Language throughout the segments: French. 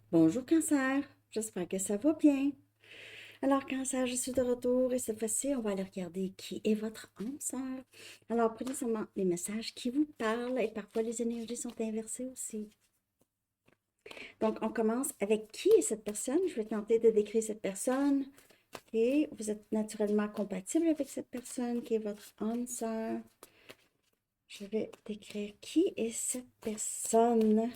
Bonjour Cancer, j'espère que ça va bien. Alors Cancer, je suis de retour et cette fois-ci, on va aller regarder qui est votre âme sœur. Alors prenez seulement les messages qui vous parlent et parfois les énergies sont inversées aussi. Donc on commence avec qui est cette personne. Je vais tenter de décrire cette personne. Et vous êtes naturellement compatible avec cette personne qui est votre âme sœur. Je vais décrire qui est cette personne.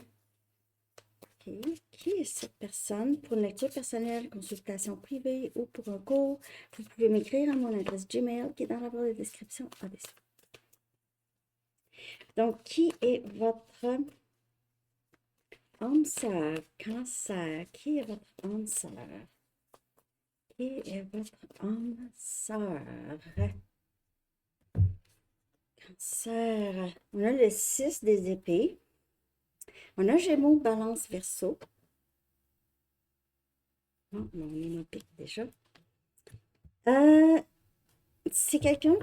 OK. Qui est cette personne? Pour une lecture personnelle, consultation privée ou pour un cours, vous pouvez m'écrire à mon adresse Gmail qui est dans la barre de description en-dessous. Donc, qui est votre âme sœur? Cancer. Qui est votre âme sœur? Qui est votre âme sœur? Cancer. On a le 6 des épées. On a Gémeaux, Balance, Verseau. Oh, mon est pique déjà. Euh, c'est quelqu'un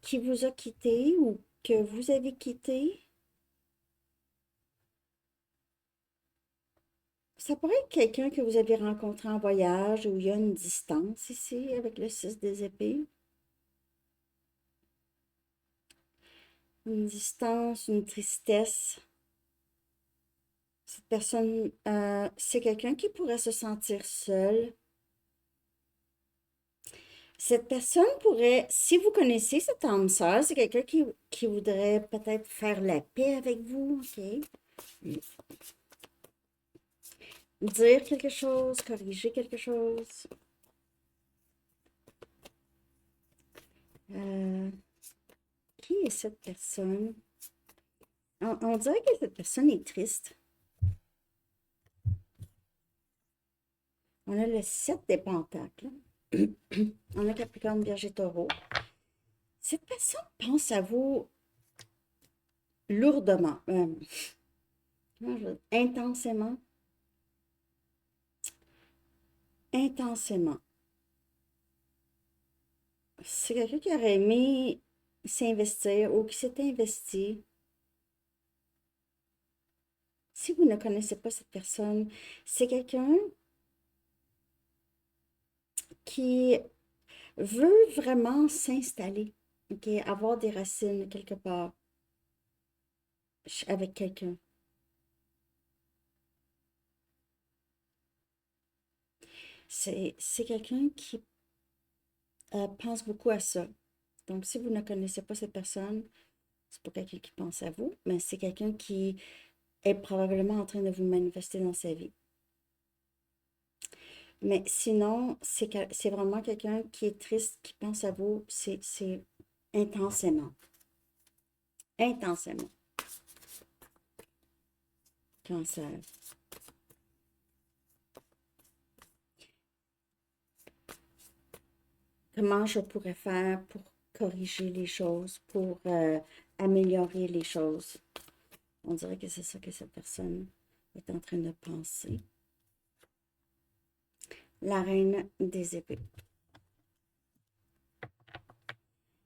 qui vous a quitté ou que vous avez quitté. Ça pourrait être quelqu'un que vous avez rencontré en voyage où il y a une distance ici avec le 6 des épées. Une distance, une tristesse. Cette personne, c'est quelqu'un qui pourrait se sentir seul. Cette personne pourrait, si vous connaissez cette âme sœur, c'est quelqu'un qui voudrait peut-être faire la paix avec vous, ok? Dire quelque chose, corriger quelque chose. Euh, qui est cette personne? On dirait que cette personne est triste. On a le 7 des pentacles. On a Capricorne, Vierge, Taureau. Cette personne pense à vous lourdement, intensément, intensément. C'est quelqu'un qui aurait aimé s'investir ou qui s'est investi. Si vous ne connaissez pas cette personne, c'est quelqu'un qui veut vraiment s'installer, ok, avoir des racines quelque part avec quelqu'un. C'est quelqu'un qui pense beaucoup à ça. Donc, si vous ne connaissez pas cette personne, c'est pas quelqu'un qui pense à vous, mais c'est quelqu'un qui est probablement en train de vous manifester dans sa vie. Mais sinon, c'est vraiment quelqu'un qui est triste, qui pense à vous, c'est intensément. Intensément. Cancer. Comment je pourrais faire pour corriger les choses, pour améliorer les choses? On dirait que c'est ça que cette personne est en train de penser. La reine des épées.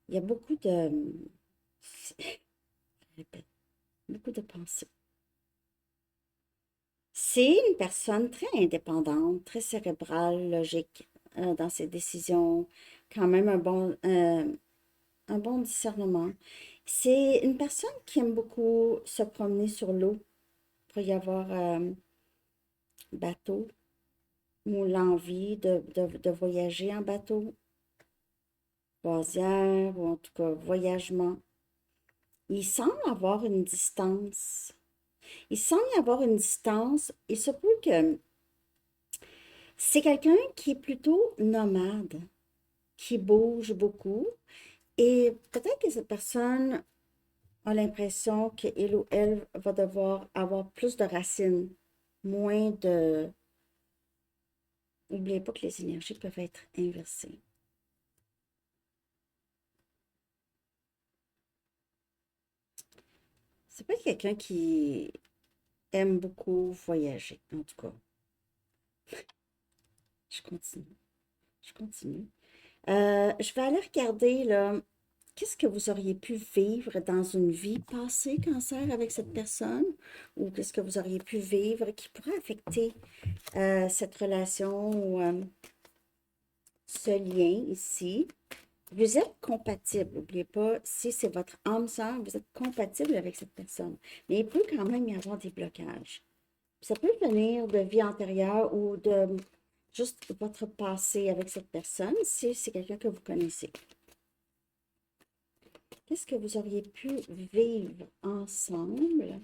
Il y a beaucoup de, je répète, beaucoup de pensées. C'est une personne très indépendante, très cérébrale, logique dans ses décisions, quand même un bon discernement. C'est une personne qui aime beaucoup se promener sur l'eau. Il pourrait y avoir bateau ou l'envie de voyager en bateau, croisière ou en tout cas voyagement. Il semble avoir une distance. Il semble y avoir une distance. Il se peut que c'est quelqu'un qui est plutôt nomade, qui bouge beaucoup. Et peut-être que cette personne a l'impression qu'il ou elle va devoir avoir plus de racines, moins de... N'oubliez pas que les énergies peuvent être inversées. C'est pas quelqu'un qui aime beaucoup voyager, en tout cas. Je continue. Je continue. Je vais aller regarder là, qu'est-ce que vous auriez pu vivre dans une vie passée, Cancer, avec cette personne? Ou qu'est-ce que vous auriez pu vivre qui pourrait affecter cette relation ou ce lien ici? Vous êtes compatible, n'oubliez pas, si c'est votre âme sœur, vous êtes compatible avec cette personne. Mais il peut quand même y avoir des blocages. Ça peut venir de vie antérieure ou de juste votre passé avec cette personne, si c'est quelqu'un que vous connaissez. Qu'est-ce que vous auriez pu vivre ensemble,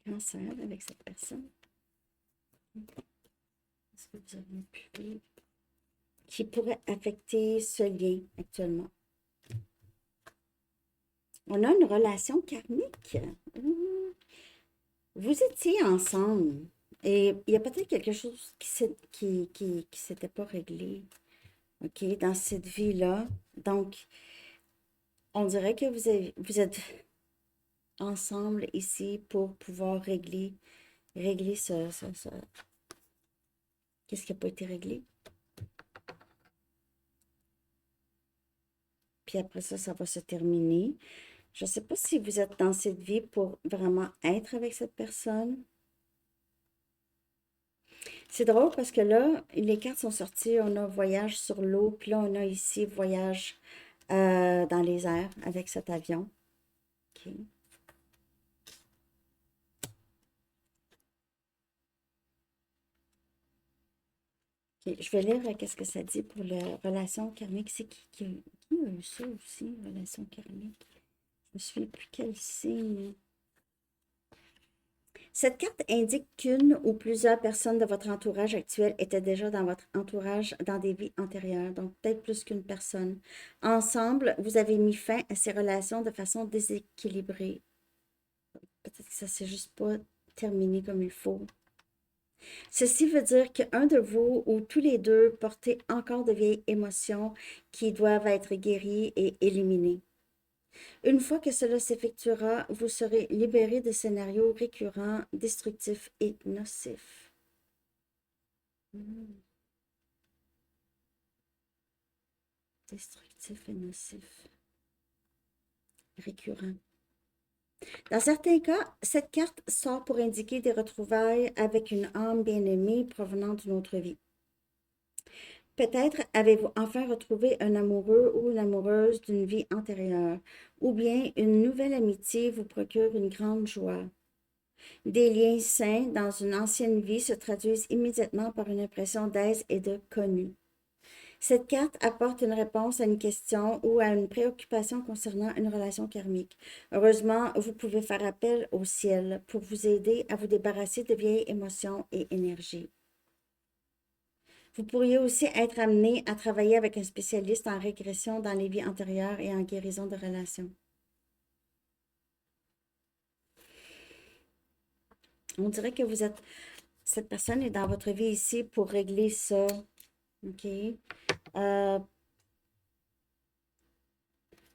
Cancer, avec cette personne? Qu'est-ce que vous auriez pu vivre qui pourrait affecter ce lien actuellement? On a une relation karmique. Vous étiez ensemble et il y a peut-être quelque chose qui s'était pas réglé, OK, dans cette vie-là. Donc, on dirait que vous êtes ensemble ici pour pouvoir régler qu'est-ce qui n'a pas été réglé. Puis après ça, ça va se terminer. Je ne sais pas si vous êtes dans cette vie pour vraiment être avec cette personne. C'est drôle parce que là, les cartes sont sorties. On a voyage sur l'eau. Puis là, on a ici voyage dans les airs avec cet avion. OK. Ok, je vais lire qu'est-ce que ça dit pour la relation karmique. C'est qui a eu ça aussi, relation karmique? Je me souviens plus quel signe. Cette carte indique qu'une ou plusieurs personnes de votre entourage actuel étaient déjà dans votre entourage dans des vies antérieures, donc peut-être plus qu'une personne. Ensemble, vous avez mis fin à ces relations de façon déséquilibrée. Peut-être que ça s'est juste pas terminé comme il faut. Ceci veut dire qu'un de vous ou tous les deux portez encore de vieilles émotions qui doivent être guéries et éliminées. Une fois que cela s'effectuera, vous serez libéré de scénarios récurrents, destructifs et nocifs. Destructifs et nocifs. Récurrents. Dans certains cas, cette carte sort pour indiquer des retrouvailles avec une âme bien-aimée provenant d'une autre vie. Peut-être avez-vous enfin retrouvé un amoureux ou une amoureuse d'une vie antérieure, ou bien une nouvelle amitié vous procure une grande joie. Des liens sains dans une ancienne vie se traduisent immédiatement par une impression d'aise et de connu. Cette carte apporte une réponse à une question ou à une préoccupation concernant une relation karmique. Heureusement, vous pouvez faire appel au ciel pour vous aider à vous débarrasser de vieilles émotions et énergies. Vous pourriez aussi être amené à travailler avec un spécialiste en régression dans les vies antérieures et en guérison de relations. On dirait que cette personne est dans votre vie ici pour régler ça. OK?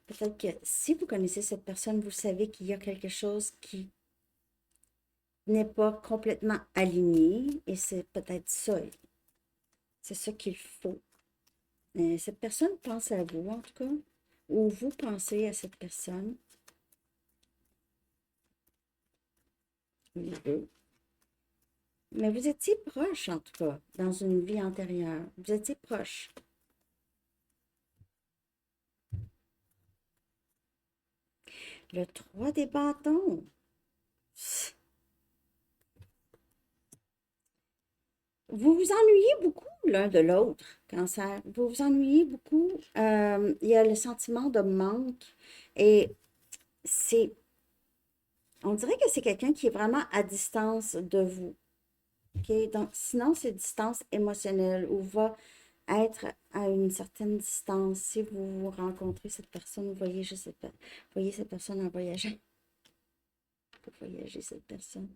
Peut-être que si vous connaissez cette personne, vous savez qu'il y a quelque chose qui n'est pas complètement aligné et c'est peut-être ça. C'est ça qu'il faut. Cette personne pense à vous, en tout cas, ou vous pensez à cette personne. Les deux. Mais vous étiez proche, en tout cas, dans une vie antérieure. Vous étiez proche. Le 3 des bâtons. Vous vous ennuyez beaucoup l'un de l'autre, Cancer. Vous vous ennuyez beaucoup. Il y a le sentiment de manque et c'est, on dirait que c'est quelqu'un qui est vraiment à distance de vous. OK? Donc, sinon, c'est distance émotionnelle ou va être à une certaine distance. Si vous rencontrez cette personne, vous voyez juste voyez cette personne en voyageant. Vous voyager cette personne.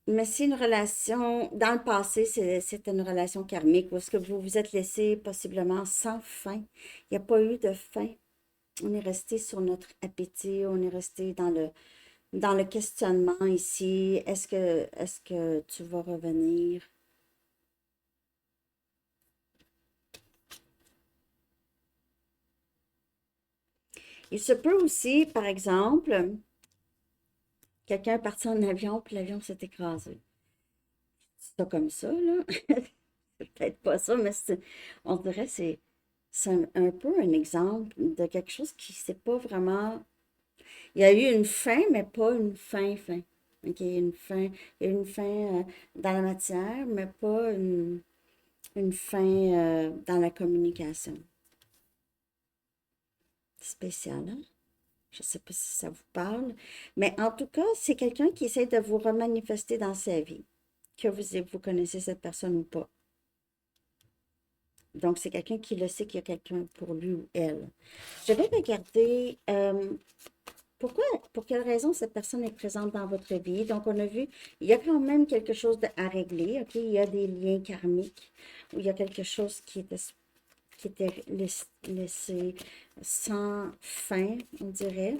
Mais c'est une relation, dans le passé, c'est une relation karmique où est-ce que vous vous êtes laissé possiblement sans fin. Il n'y a pas eu de fin. On est resté sur notre appétit, on est resté dans le questionnement ici. Est-ce que tu vas revenir? Il se peut aussi, par exemple, quelqu'un est parti en avion, puis l'avion s'est écrasé. C'est pas comme ça, là. C'est peut-être pas ça, mais on dirait que c'est un peu un exemple de quelque chose qui s'est pas vraiment. Il y a eu une fin, mais pas une fin. OK, il y a eu une fin dans la matière, mais pas une fin dans la communication. Spécial, hein? Je ne sais pas si ça vous parle, mais en tout cas, c'est quelqu'un qui essaie de vous remanifester dans sa vie, que vous connaissez cette personne ou pas. Donc, c'est quelqu'un qui le sait qu'il y a quelqu'un pour lui ou elle. Je vais regarder pourquoi, pour quelle raison cette personne est présente dans votre vie. Donc, on a vu, il y a quand même quelque chose à régler, OK? Il y a des liens karmiques où il y a quelque chose qui était laissé sans fin, on dirait.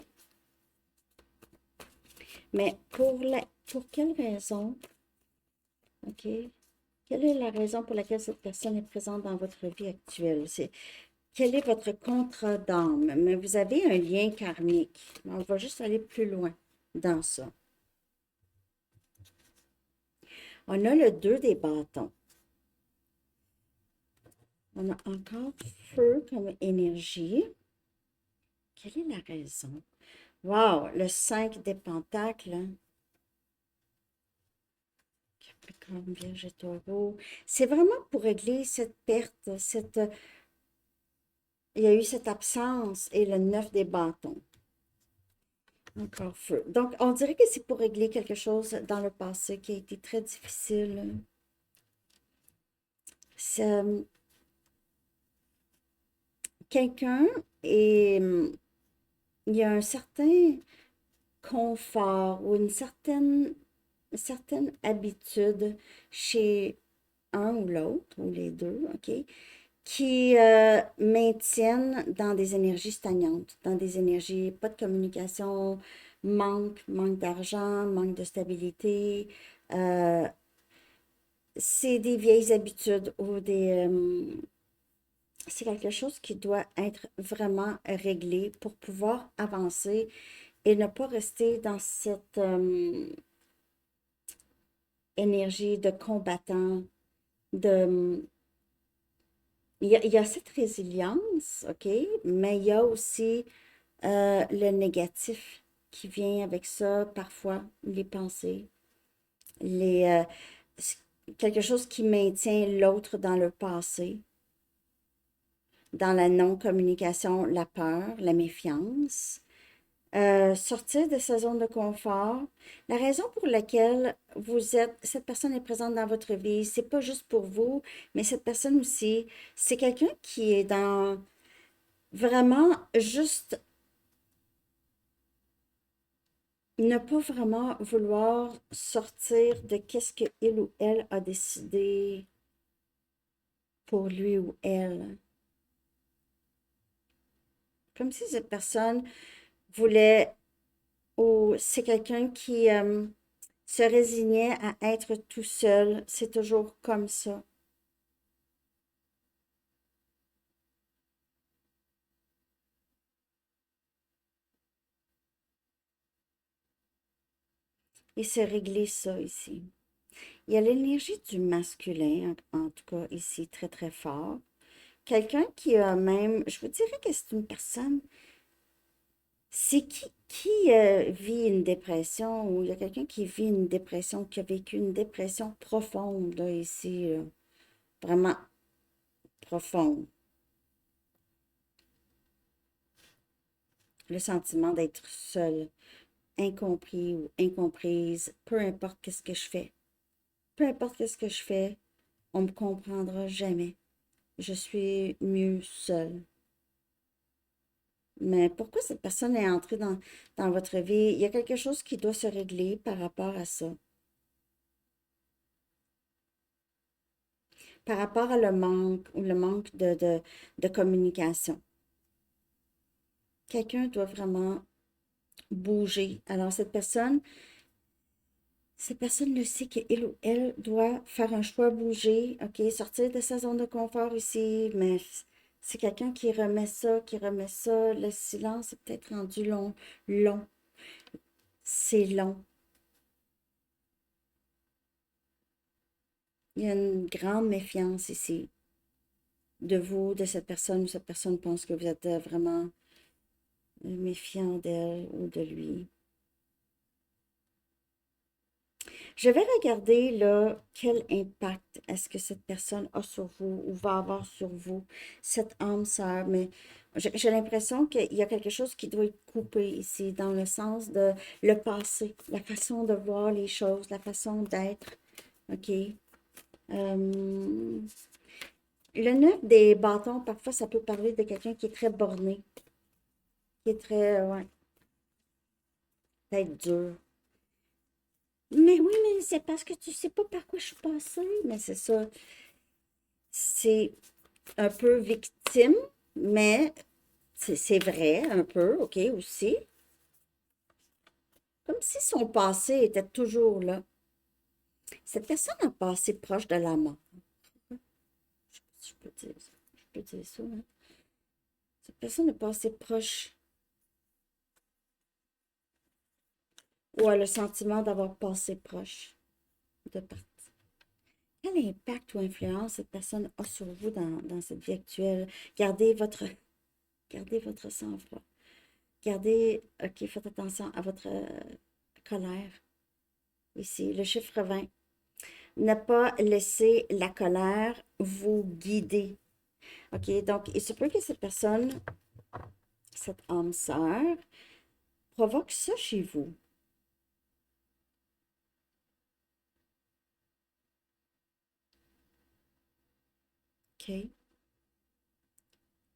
Mais pour quelle raison, OK? Quelle est la raison pour laquelle cette personne est présente dans votre vie actuelle? Quel est votre contrat d'âme? Mais vous avez un lien karmique. On va juste aller plus loin dans ça. On a le 2 des bâtons. On a encore feu comme énergie. Quelle est la raison? Wow, le 5 des pentacles. Capricorne, Vierge et Taureau. C'est vraiment pour régler cette perte, il y a eu cette absence et le 9 des bâtons. Encore feu. Donc, on dirait que c'est pour régler quelque chose dans le passé qui a été très difficile. Quelqu'un et il y a un certain confort ou une certaine habitude chez un ou l'autre, ou les deux, OK, qui maintiennent dans des énergies stagnantes, dans des énergies, pas de communication, manque d'argent, manque de stabilité. C'est des vieilles habitudes ou c'est quelque chose qui doit être vraiment réglé pour pouvoir avancer et ne pas rester dans cette énergie de combattant, de... Il y a cette résilience, OK, mais il y a aussi le négatif qui vient avec ça, parfois, les pensées, les, quelque chose qui maintient l'autre dans le passé, dans la non-communication, la peur, la méfiance. Sortir de sa zone de confort. La raison pour laquelle cette personne est présente dans votre vie, c'est pas juste pour vous, mais cette personne aussi, c'est quelqu'un qui est dans vraiment juste ne pas vraiment vouloir sortir de qu'est-ce que il ou elle a décidé pour lui ou elle. Comme si cette personne voulait, ou c'est quelqu'un qui se résignait à être tout seul. C'est toujours comme ça. Et c'est régler ça ici. Il y a l'énergie du masculin, en tout cas ici, très très fort. Quelqu'un qui a même, je vous dirais que c'est une personne, c'est qui vit une dépression, ou il y a quelqu'un qui vit une dépression, qui a vécu une dépression profonde, là, ici, vraiment profonde. Le sentiment d'être seul, incompris ou incomprise, peu importe qu'est-ce que je fais. Peu importe qu'est-ce que je fais, on me comprendra jamais. Je suis mieux seule. Mais pourquoi cette personne est entrée dans votre vie? Il y a quelque chose qui doit se régler par rapport à ça. Par rapport à le manque ou le manque de communication. Quelqu'un doit vraiment bouger. Alors, cette personne le sait qu'il ou elle doit faire un choix, bouger, OK, sortir de sa zone de confort ici, mais C'est quelqu'un qui remet ça. Le silence est peut-être rendu long, long. C'est long. Il y a une grande méfiance ici de vous, de cette personne, ou cette personne pense que vous êtes vraiment méfiant d'elle ou de lui. Je vais regarder là quel impact est-ce que cette personne a sur vous ou va avoir sur vous, cette âme sœur, mais j'ai l'impression qu'il y a quelque chose qui doit être coupé ici, dans le sens de le passé, la façon de voir les choses, la façon d'être, OK? Le 9 des bâtons, parfois, ça peut parler de quelqu'un qui est très borné, qui est très, ouais, peut-être dur. Mais oui, mais c'est parce que tu sais pas par quoi je suis passée. Mais c'est ça. C'est un peu victime, mais c'est vrai, un peu, OK, aussi. Comme si son passé était toujours là. Cette personne a passé proche de la mort. Je peux dire ça. Je peux dire ça, hein. Cette personne est passée proche, ou a le sentiment d'avoir passé proche de partir. Quel impact ou influence cette personne a sur vous dans cette vie actuelle? Gardez votre sang-froid. Gardez, OK, faites attention à votre colère. Ici, le chiffre 20. Ne pas laisser la colère vous guider. OK, donc il se peut que cette personne, cette âme sœur, provoque ça chez vous. OK?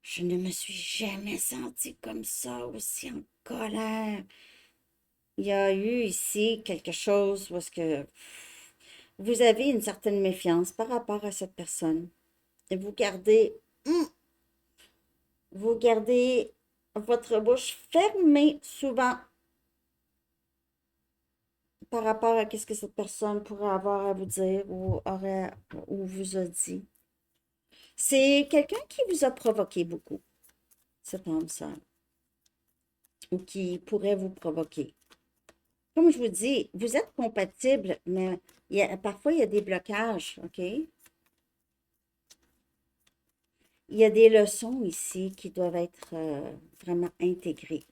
Je ne me suis jamais sentie comme ça, aussi en colère. Il y a eu ici quelque chose parce que vous avez une certaine méfiance par rapport à cette personne. Et vous gardez votre bouche fermée souvent par rapport à ce que cette personne pourrait avoir à vous dire ou vous a dit. C'est quelqu'un qui vous a provoqué beaucoup, cette âme sœur, ou qui pourrait vous provoquer. Comme je vous dis, vous êtes compatibles, mais parfois il y a des blocages, OK? Il y a des leçons ici qui doivent être vraiment intégrées.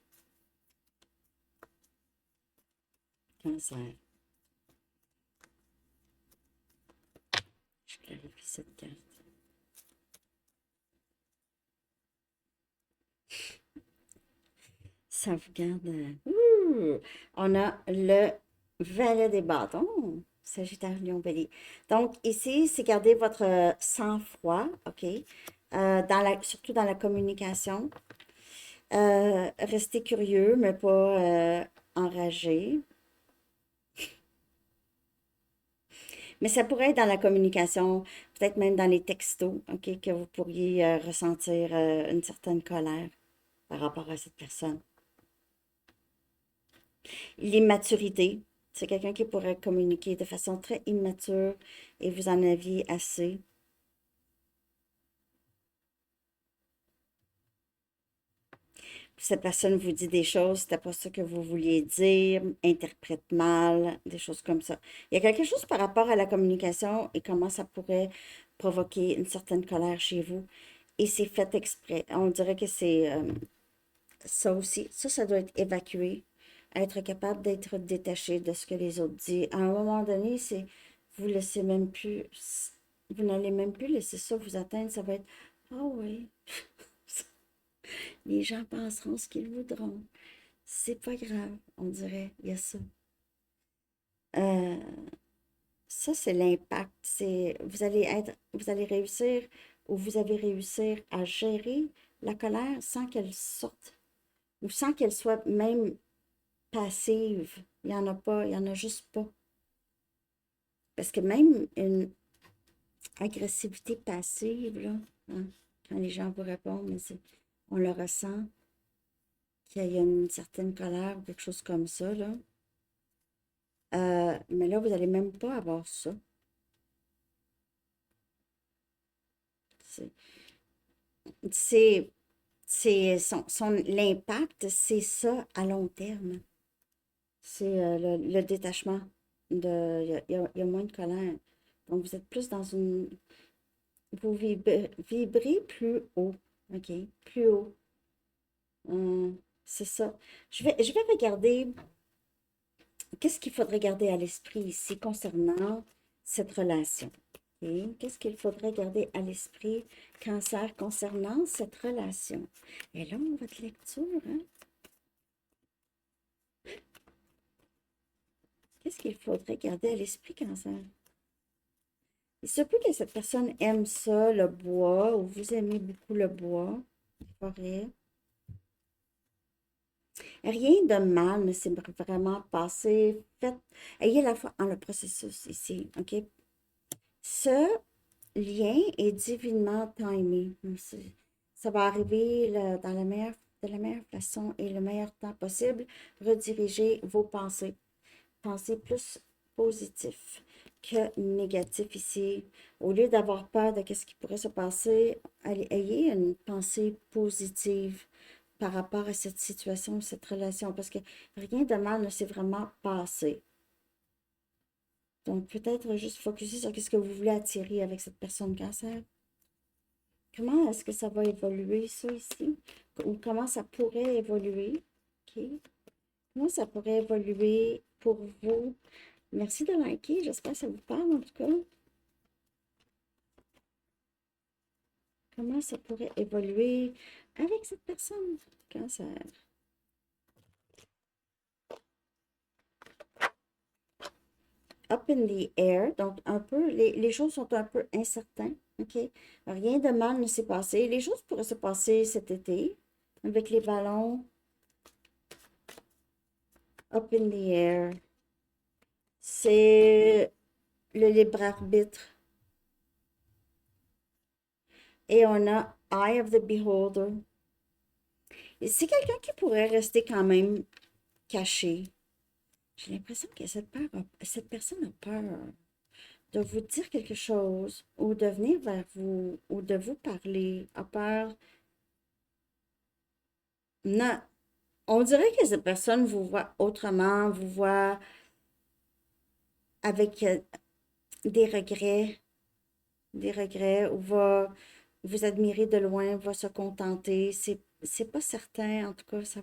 Cancer. Je clarifie cette carte. Sauvegarde. On a le valet des bâtons. Sagittaire, Lion, Bélier. Donc, ici, c'est garder votre sang-froid, OK? Surtout dans la communication. Restez curieux, mais pas enragé. Mais ça pourrait être dans la communication, peut-être même dans les textos, OK, que vous pourriez ressentir une certaine colère par rapport à cette personne. L'immaturité, c'est quelqu'un qui pourrait communiquer de façon très immature et vous en aviez assez. Cette personne vous dit des choses, c'était pas ça que vous vouliez dire, interprète mal, des choses comme ça. Il y a quelque chose par rapport à la communication et comment ça pourrait provoquer une certaine colère chez vous. Et c'est fait exprès. On dirait que c'est ça aussi. Ça doit être évacué. Être capable d'être détaché de ce que les autres disent. À un moment donné, vous laissez même plus, vous n'allez même plus laisser ça vous atteindre. Ça va être, ah oui, les gens penseront ce qu'ils voudront. C'est pas grave, on dirait. Il y a ça. Euh, Ça, c'est l'impact. Vous allez réussir ou vous avez réussir à gérer la colère sans qu'elle sorte ou sans qu'elle soit même passive. Il n'y en a pas, il n'y en a juste pas. Parce que même une agressivité passive, là, hein, quand les gens vous répondent, mais on le ressent, qu'il y a une certaine colère ou quelque chose comme ça, là. Mais là, vous n'allez même pas avoir ça. C'est- c'est, l'impact, c'est ça à long terme. C'est le détachement. Il y a moins de colère. Donc, vous êtes plus dans une... Vous vibrez plus haut. OK? Plus haut. C'est ça. Je vais regarder. Qu'est-ce qu'il faudrait garder à l'esprit ici concernant cette relation? OK? Qu'est-ce qu'il faudrait garder à l'esprit, Cancer, concernant cette relation? Et là, votre lecture, hein? Qu'est-ce qu'il faudrait garder à l'esprit, Cancer? Il se peut que cette personne aime ça, le bois, ou vous aimez beaucoup le bois, la forêt. Rien de mal ne s'est vraiment passé. Faites, ayez la foi en le processus ici, OK? Ce lien est divinement timé. Ça va arriver dans de la meilleure façon et le meilleur temps possible. Redirigez vos pensées. Pensez plus positif que négatif ici. Au lieu d'avoir peur de ce qui pourrait se passer, ayez une pensée positive par rapport à cette situation, cette relation, parce que rien de mal ne s'est vraiment passé. Donc, peut-être juste focuser sur ce que vous voulez attirer avec cette personne Cancer. Comment est-ce que ça va évoluer, ça, ici? Ou comment ça pourrait évoluer? OK. Comment ça pourrait évoluer pour vous? Merci de liker. J'espère que ça vous parle, en tout cas. Comment ça pourrait évoluer avec cette personne? Cancer. Up in the air. Donc, un peu, les choses sont un peu incertaines. OK? Rien de mal ne s'est passé. Les choses pourraient se passer cet été avec les ballons. Up in the air. C'est le libre arbitre. Et on a Eye of the Beholder. C'est quelqu'un qui pourrait rester quand même caché. J'ai l'impression que cette personne a peur de vous dire quelque chose ou de venir vers vous ou de vous parler. A peur. Non. On dirait que cette personne vous voit autrement, vous voit avec des regrets, ou va vous admirer de loin, va se contenter. C'est pas certain, en tout cas, ça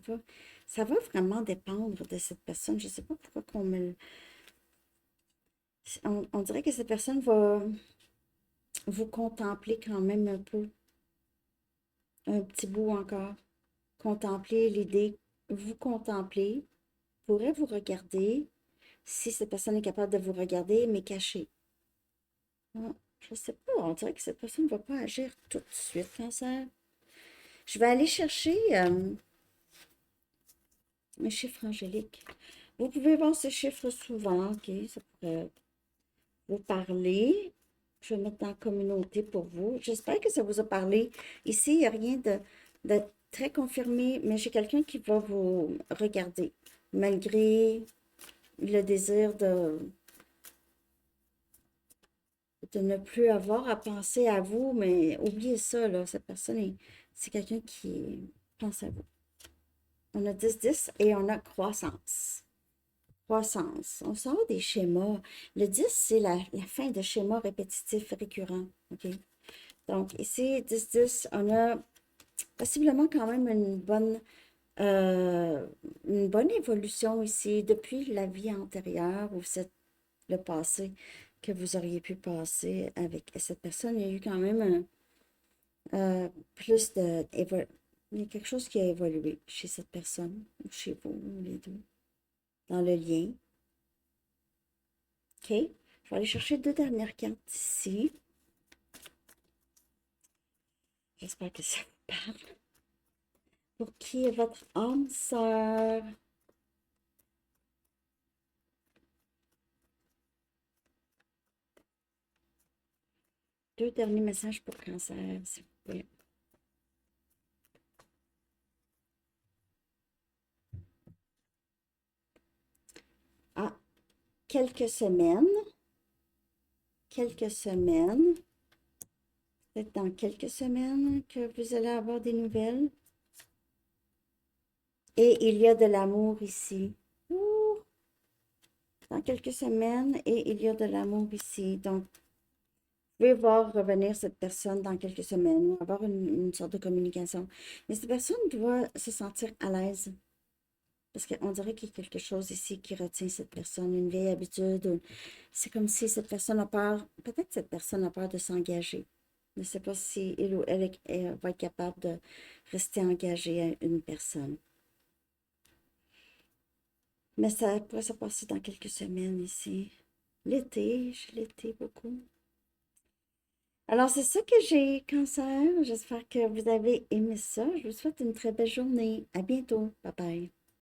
va vraiment dépendre de cette personne. Je sais pas pourquoi qu'on me on dirait que cette personne va vous contempler quand même un peu, un petit bout encore. Contempler l'idée, vous contempler, pourrait vous regarder, si cette personne est capable de vous regarder, mais caché. Ah, je sais pas, on dirait que cette personne ne va pas agir tout de suite, Cancer. Je vais aller chercher un chiffre angélique. Vous pouvez voir ce chiffre souvent, ok? Ça pourrait vous parler. Je vais mettre dans la communauté pour vous. J'espère que ça vous a parlé. Ici, il n'y a rien de très confirmé, mais j'ai quelqu'un qui va vous regarder, malgré le désir de ne plus avoir à penser à vous, mais oubliez ça, là, cette personne, c'est quelqu'un qui pense à vous. On a 10-10 et on a croissance. Croissance. On sort des schémas. Le 10, c'est la fin de schémas répétitifs récurrents. OK? Donc, ici, 10-10, on a possiblement quand même une bonne évolution ici depuis la vie antérieure ou le passé que vous auriez pu passer avec cette personne. Il y a eu quand même plus de... Il y a quelque chose qui a évolué chez cette personne, ou chez vous, ou les deux, dans le lien. OK? Je vais aller chercher deux dernières cartes ici. J'espère que ça vous parle. Pour qui est votre âme sœur? Deux derniers messages pour Cancer, s'il vous plaît. Ah, quelques semaines. Quelques semaines. Peut-être dans quelques semaines que vous allez avoir des nouvelles. Et il y a de l'amour ici. Ouh, dans quelques semaines, et il y a de l'amour ici. Donc, vous pouvez voir revenir cette personne dans quelques semaines ou avoir une sorte de communication. Mais cette personne doit se sentir à l'aise. Parce qu'on dirait qu'il y a quelque chose ici qui retient cette personne, une vieille habitude. C'est comme si cette personne a peur, peut-être cette personne a peur de s'engager. Je ne sais pas si il ou elle va être capable de rester engagée à une personne. Mais ça pourrait se passer dans quelques semaines ici. L'été beaucoup. Alors, c'est ça que j'ai, cancer. J'espère que vous avez aimé ça. Je vous souhaite une très belle journée. À bientôt. Bye bye.